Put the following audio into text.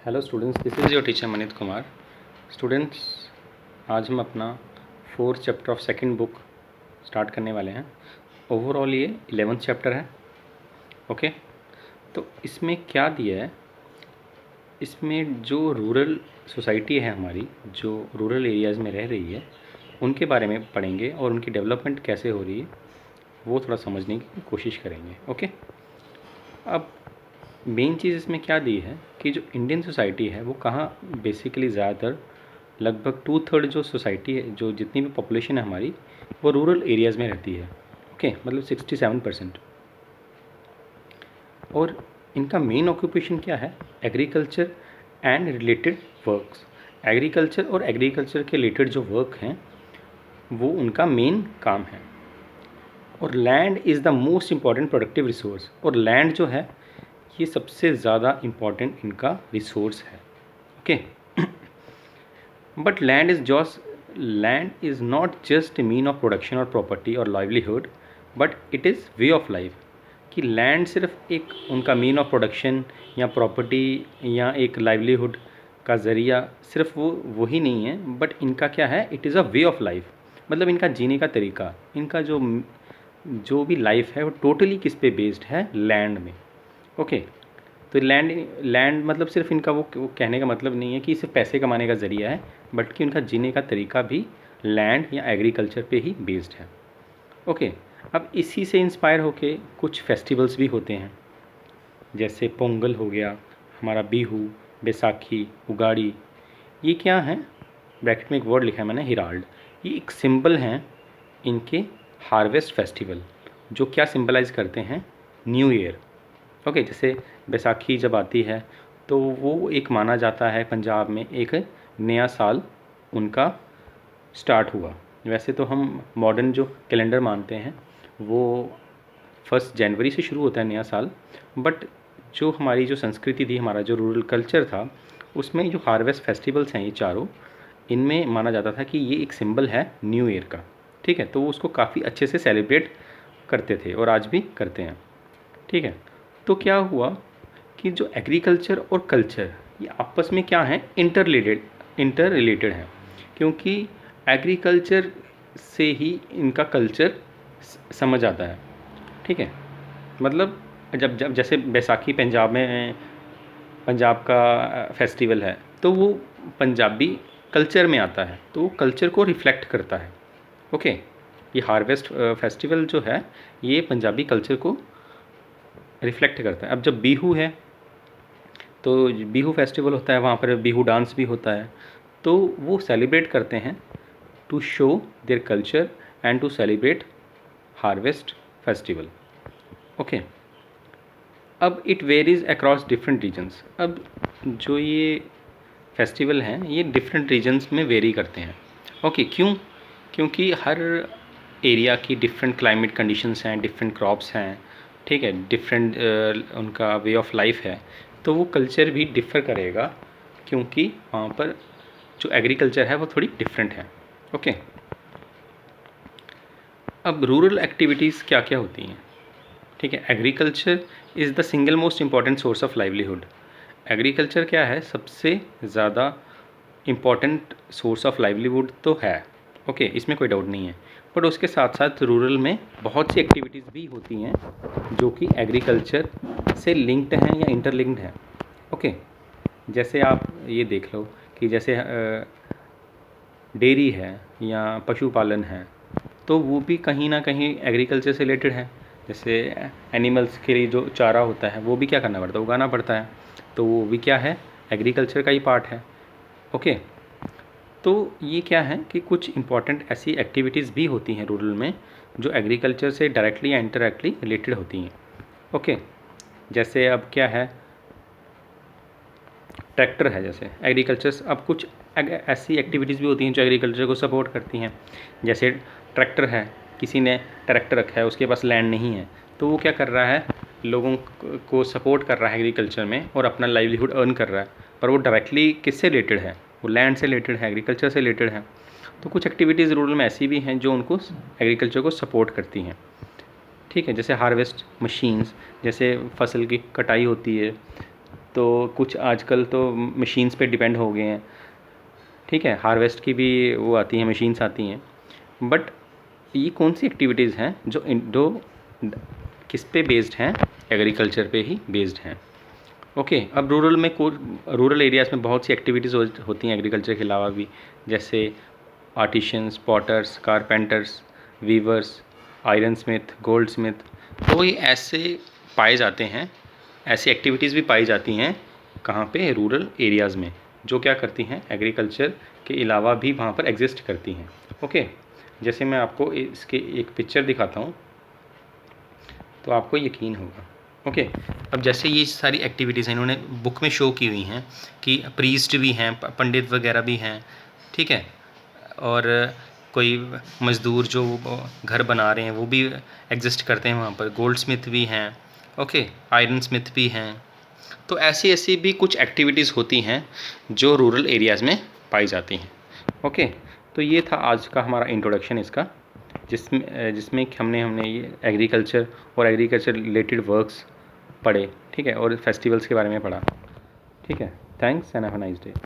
Hello students, this is your teacher मनीत Kumar. Students, आज हम अपना 4th chapter of second book start करने वाले हैं। ओवरऑल ये 11th चैप्टर है। ओके, तो इसमें क्या दिया है, इसमें जो रूरल सोसाइटी है हमारी, जो रूरल एरियाज़ में रह रही है, उनके बारे में पढ़ेंगे और उनकी डेवलपमेंट कैसे हो रही है वो थोड़ा समझने की कोशिश करेंगे। ओके, अब मेन चीज़ इसमें क्या दी है कि जो इंडियन सोसाइटी है वो कहाँ बेसिकली ज़्यादातर लगभग 2/3 जो सोसाइटी है, जो जितनी भी पॉपुलेशन है हमारी, वो रूरल एरियाज़ में रहती है। ओके, मतलब 67%। और इनका मेन ऑक्यूपेशन क्या है? Agriculture and related works. Agriculture और एग्रीकल्चर के रिलेटेड जो वर्क हैं वो उनका मेन काम है। और land is the most important productive resource. और लैंड जो है ये सबसे ज़्यादा इम्पॉर्टेंट इनका रिसोर्स है। Okay, but land is not just mean of production और प्रॉपर्टी और livelihood, but it is way of life. कि लैंड सिर्फ एक उनका मीन ऑफ प्रोडक्शन या प्रॉपर्टी या एक लाइवलीहुड का ज़रिया सिर्फ वही नहीं है, बट इनका क्या है, it is a way of life. मतलब इनका जीने का तरीका, इनका जो भी लाइफ है वो टोटली किस पे बेस्ड है? लैंड में। ओके, तो लैंड मतलब सिर्फ इनका वो कहने का मतलब नहीं है कि सिर्फ पैसे कमाने का ज़रिया है, बल्कि उनका जीने का तरीका भी लैंड या एग्रीकल्चर पे ही बेस्ड है। ओके, अब इसी से इंस्पायर होके कुछ फेस्टिवल्स भी होते हैं, जैसे पोंगल हो गया, हमारा बिहू, बैसाखी, उगाड़ी। ये क्या है? ब्रैकेट में एक वर्ड लिखा है मैंने, हिराल्ड। ये एक सिंबल हैं इनके हार्वेस्ट फेस्टिवल, जो क्या सिंबलाइज करते हैं? New year. ओके, जैसे बैसाखी जब आती है तो वो एक माना जाता है पंजाब में एक नया साल उनका स्टार्ट हुआ। वैसे तो हम मॉडर्न जो कैलेंडर मानते हैं वो 1 जनवरी से शुरू होता है नया साल, बट जो हमारी जो संस्कृति थी, हमारा जो रूरल कल्चर था, उसमें जो हार्वेस्ट फेस्टिवल्स हैं ये चारों, इनमें माना जाता था कि ये एक सिंबल है न्यू ईयर का। ठीक है, तो वो उसको काफ़ी अच्छे से सेलिब्रेट करते थे और आज भी करते हैं। ठीक है, तो क्या हुआ कि जो एग्रीकल्चर और कल्चर ये आपस में क्या है? इंटर रिलेटेड है, क्योंकि एग्रीकल्चर से ही इनका कल्चर समझ आता है। ठीक है, मतलब जब जब जैसे बैसाखी पंजाब का फेस्टिवल है, तो वो पंजाबी कल्चर में आता है, तो वो कल्चर को रिफ्लेक्ट करता है। ओके, ये हार्वेस्ट फेस्टिवल जो है ये पंजाबी कल्चर को रिफ्लेक्ट करता है। अब जब बिहू है तो बिहू फेस्टिवल होता है, वहाँ पर बिहू डांस भी होता है, तो वो सेलिब्रेट करते हैं to show their culture and to celebrate harvest festival. Okay, अब it varies across different regions. अब जो ये फेस्टिवल हैं ये डिफरेंट रीजन्स में वेरी करते हैं। ओके, क्यों? क्योंकि हर एरिया की डिफरेंट क्लाइमेट कंडीशंस हैं, डिफरेंट क्रॉप्स हैं। ठीक है, डिफरेंट उनका वे ऑफ लाइफ है, तो वो कल्चर भी डिफ़र करेगा, क्योंकि वहाँ पर जो एग्रीकल्चर है वो थोड़ी डिफरेंट है। ओके, अब रूरल एक्टिविटीज़ क्या क्या होती हैं? ठीक है, agriculture is the single most important source of livelihood. Agriculture क्या है? सबसे ज़्यादा इम्पॉर्टेंट सोर्स ऑफ लाइवलीहुड तो है। ओके, इसमें कोई डाउट नहीं है, बट उसके साथ साथ रूरल में बहुत सी एक्टिविटीज़ भी होती हैं जो कि एग्रीकल्चर से लिंक्ड हैं या इंटरलिंक्ड हैं। ओके, जैसे आप ये देख लो कि जैसे डेयरी है या पशुपालन है, तो वो भी कहीं ना कहीं एग्रीकल्चर से रिलेटेड है। जैसे एनिमल्स के लिए जो चारा होता है वो भी क्या करना पड़ता है? उगाना पड़ता है, तो वो भी क्या है? एग्रीकल्चर का ही पार्ट है। ओके, तो ये क्या है कि कुछ इम्पॉर्टेंट ऐसी एक्टिविटीज़ भी होती हैं रूरल में जो एग्रीकल्चर से डायरेक्टली या इनडायरेक्टली रिलेटेड होती हैं। ओके, जैसे अब क्या है, ट्रैक्टर है, जैसे एग्रीकल्चर। अब कुछ ऐसी एक्टिविटीज़ भी होती हैं जो एग्रीकल्चर को सपोर्ट करती हैं। जैसे ट्रैक्टर है, किसी ने ट्रैक्टर रखा है, उसके पास लैंड नहीं है, तो वो क्या कर रहा है? लोगों को सपोर्ट कर रहा है एग्रीकल्चर में और अपना लाइवलीहुड अर्न कर रहा है, पर वो डायरेक्टली किससे रिलेटेड है? वो लैंड से रिलेटेड है, एग्रीकल्चर से रिलेटेड है। तो कुछ एक्टिविटीज़ रूरल में ऐसी भी हैं जो उनको एग्रीकल्चर को सपोर्ट करती हैं। ठीक है, जैसे हार्वेस्ट मशीन्स, जैसे फसल की कटाई होती है, तो कुछ आजकल तो मशीन्स पे डिपेंड हो गए हैं, ठीक है, हार्वेस्ट की भी वो आती हैं, मशीन्स आती हैं। बट ये कौन सी एक्टिविटीज़ हैं जो किस पे बेस्ड हैं? एग्रीकल्चर पे ही बेस्ड हैं। ओके, अब रूरल एरियाज़ में बहुत सी एक्टिविटीज़ होती हैं एग्रीकल्चर के अलावा भी, जैसे artisans, potters, carpenters, weavers, ironsmith, goldsmith. तो ये ऐसे पाए जाते हैं, ऐसी एक्टिविटीज़ भी पाई जाती हैं कहाँ पे? रूरल एरियाज़ में, जो क्या करती हैं, एग्रीकल्चर के अलावा भी वहाँ पर एग्जिस्ट करती हैं। ओके, जैसे मैं आपको इसके एक पिक्चर दिखाता हूँ तो आपको यकीन होगा। ओके, अब जैसे ये सारी एक्टिविटीज़ हैं इन्होंने बुक में शो की हुई हैं कि प्रीस्ट भी हैं, पंडित वगैरह भी हैं, ठीक है, और कोई मज़दूर जो घर बना रहे हैं वो भी एग्जिस्ट करते हैं वहाँ पर, गोल्ड स्मिथ भी हैं, ओके, आयरन स्मिथ भी हैं। तो ऐसी ऐसी भी कुछ एक्टिविटीज़ होती हैं जो रूरल एरियाज़ में पाई जाती हैं। ओके, तो ये था आज का हमारा इंट्रोडक्शन इसका, जिसमें हमने ये एग्रीकल्चर और एग्रीकल्चर रिलेटेड वर्क्स पढ़े, ठीक है, और फेस्टिवल्स के बारे में पढ़ा, ठीक है। Thanks and have a nice day.